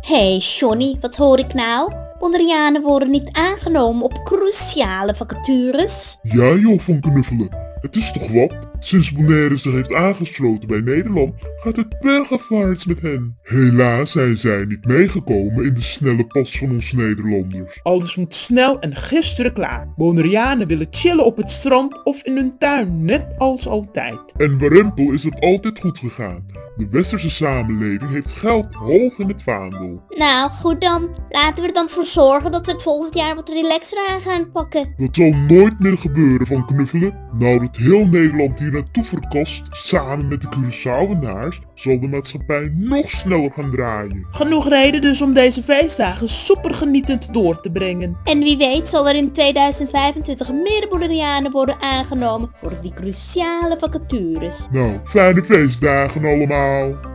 Hey Johnny, wat hoor ik nou? Bonaireanen worden niet aangenomen op cruciale vacatures. Ja joh, Van Knuffelen. Het is toch wat? Sinds Bonaire zich heeft aangesloten bij Nederland, gaat het bergafwaarts met hen. Helaas zijn zij niet meegekomen in de snelle pas van ons Nederlanders. Alles moet snel en gisteren klaar. Bonaireanen willen chillen op het strand of in hun tuin, net als altijd. En Warempel is het altijd goed gegaan. De westerse samenleving heeft geld hoog in het vaandel. Nou, goed dan. Laten we er dan voor zorgen dat we het volgend jaar wat relaxer aan gaan pakken. Dat zal nooit meer gebeuren, Van Knuffelen. Nou dat heel Nederland hier naartoe verkast, samen met de Curaçaoenaars, zal de maatschappij nog sneller gaan draaien. Genoeg reden dus om deze feestdagen supergenietend door te brengen. En wie weet zal er in 2025 meer Bonaireanen worden aangenomen voor die cruciale vacatures. Nou, fijne feestdagen allemaal.